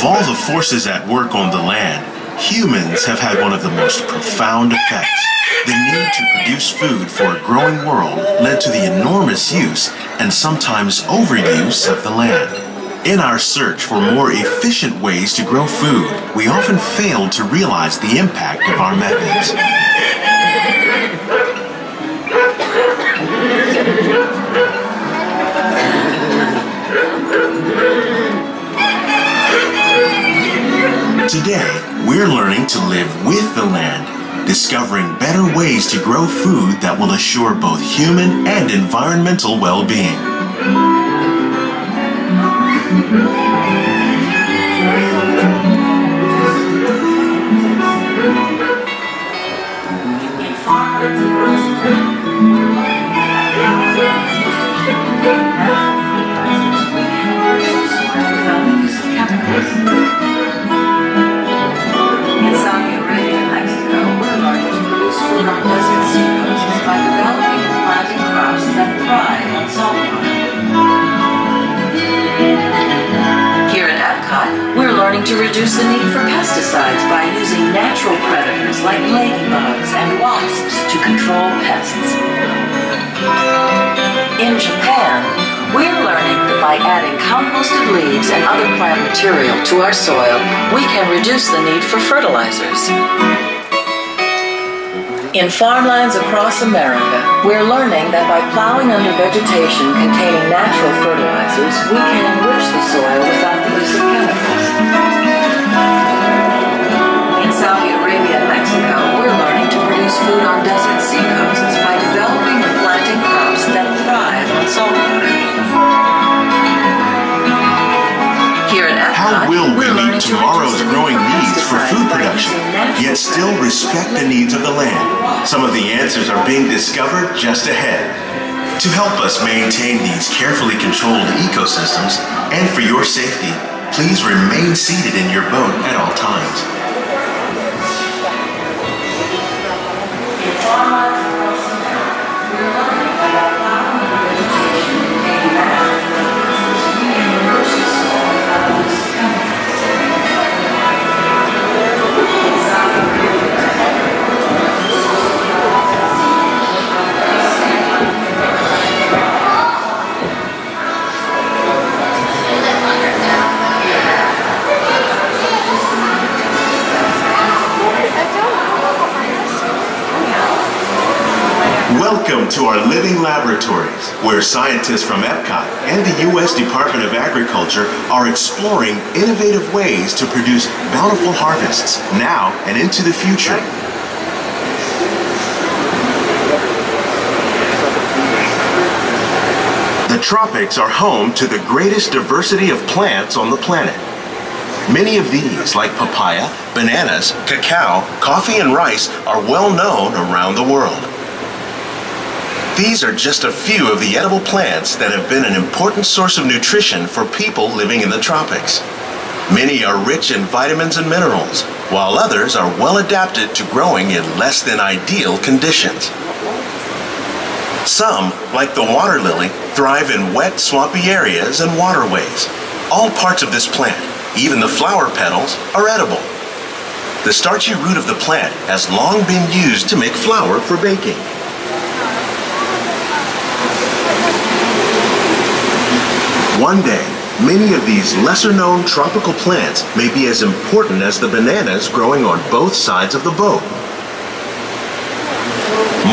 Of all the forces at work on the land, humans have had one of the most profound effects. The need to produce food for a growing world led to the enormous use and sometimes overuse of the land. In our search for more efficient ways to grow food, we often fail to realize the impact of our methods. Today, we're learning to live with the land, discovering better ways to grow food that will assure both human and environmental well-being. To reduce the need for pesticides by using natural predators like ladybugs and wasps to control pests. In Japan, we're learning that by adding composted leaves and other plant material to our soil, we can reduce the need for fertilizers. In farmlands across America, we're learning that by plowing under vegetation containing natural fertilizers, we can enrich the soil without the use of chemicals. In Saudi Arabia and Mexico, we're learning to produce food on desert seacoasts by developing and planting crops that thrive on saltwater. Here at Epcot, how will we meet tomorrow's growing needs for food production, yet still respect the needs of the land? Some of the answers are being discovered just ahead. To help us maintain these carefully controlled ecosystems, and for your safety, please remain seated in your boat at all times. Welcome to our living laboratories, where scientists from Epcot and the U.S. Department of Agriculture are exploring innovative ways to produce bountiful harvests now and into the future. The tropics are home to the greatest diversity of plants on the planet. Many of these, like papaya, bananas, cacao, coffee, and rice, are well known around the world. These are just a few of the edible plants that have been an important source of nutrition for people living in the tropics. Many are rich in vitamins and minerals, while others are well adapted to growing in less than ideal conditions. Some, like the water lily, thrive in wet, swampy areas and waterways. All parts of this plant, even the flower petals, are edible. The starchy root of the plant has long been used to make flour for baking. One day, many of these lesser-known tropical plants may be as important as the bananas growing on both sides of the boat.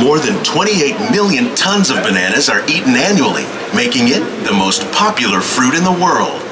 More than 28 million tons of bananas are eaten annually, making it the most popular fruit in the world.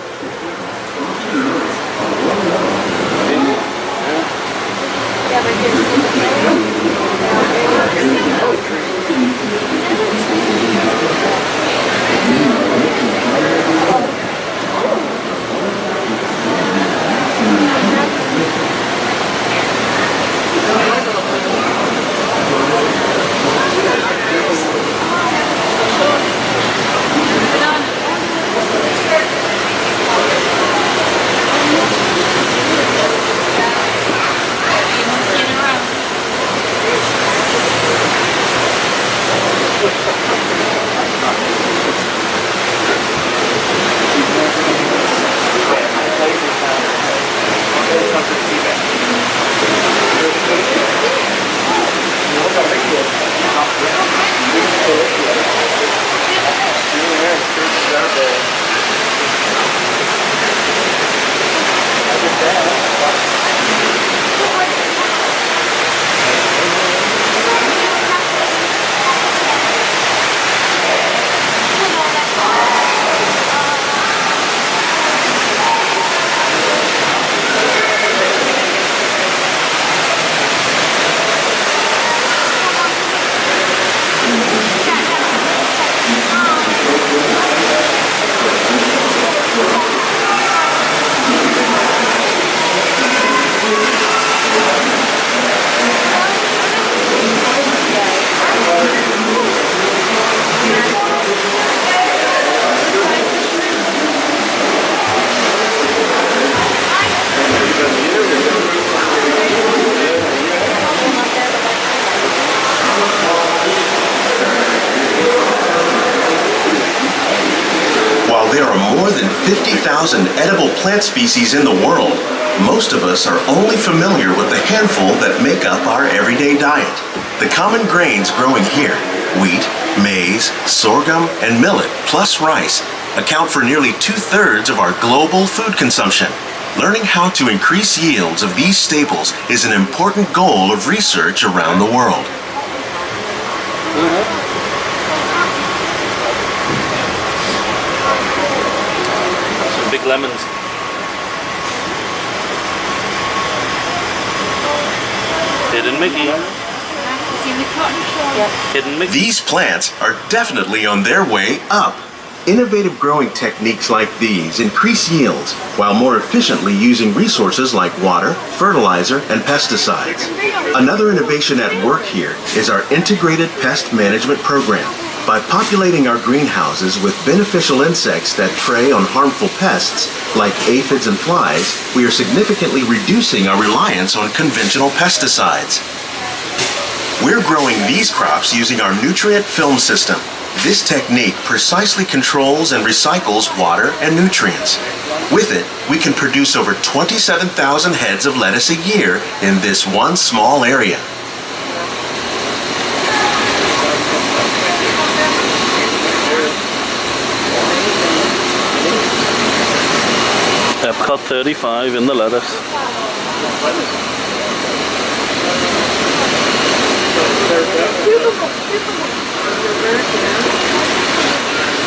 more than 50,000 edible plant species in the world, most of us are only familiar with the handful that make up our everyday diet. The common grains growing here, wheat, maize, sorghum, and millet, plus rice, account for nearly 2/3 of our global food consumption. Learning how to increase yields of these staples is an important goal of research around the world. Some big lemons. Hidden Mickey. Hidden Mickey. These plants are definitely on their way up. Innovative growing techniques like these increase yields while more efficiently using resources like water, fertilizer, and pesticides. Another innovation at work here is our integrated pest management program. By populating our greenhouses with beneficial insects that prey on harmful pests like aphids and flies, we are significantly reducing our reliance on conventional pesticides. We're growing these crops using our nutrient film system. This technique precisely controls and recycles water and nutrients. With it, we can produce over 27,000 heads of lettuce a year in this one small area. Epcot 35 in the lettuce.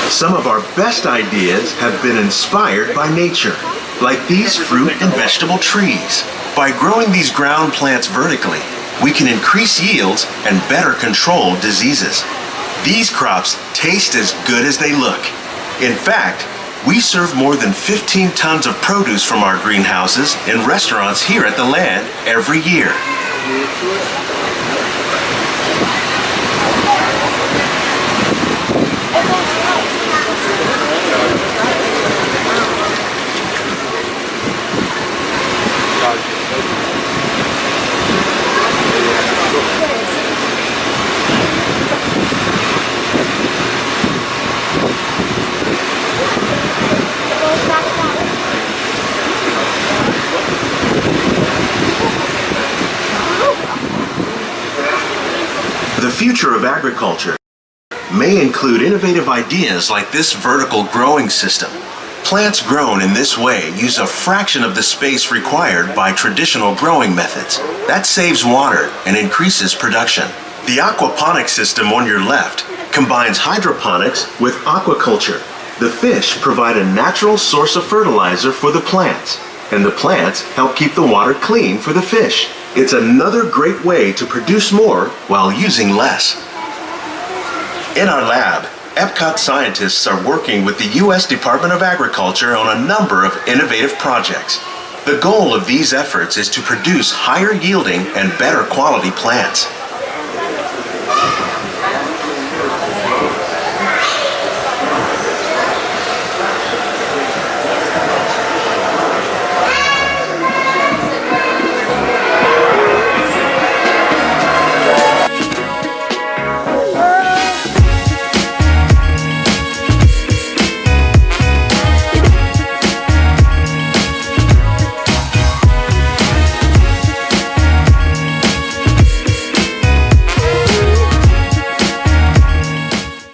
Some of our best ideas have been inspired by nature, like these fruit and vegetable trees. By growing these ground plants vertically, we can increase yields and better control diseases. These crops taste as good as they look. In fact, we serve more than 15 tons of produce from our greenhouses in restaurants here at the land every year. The future of agriculture may include innovative ideas like this vertical growing system. Plants grown in this way use a fraction of the space required by traditional growing methods. That saves water and increases production. The aquaponics system on your left combines hydroponics with aquaculture. The fish provide a natural source of fertilizer for the plants, and the plants help keep the water clean for the fish. It's another great way to produce more while using less. In our lab, Epcot scientists are working with the U.S. Department of Agriculture on a number of innovative projects. The goal of these efforts is to produce higher yielding and better quality plants.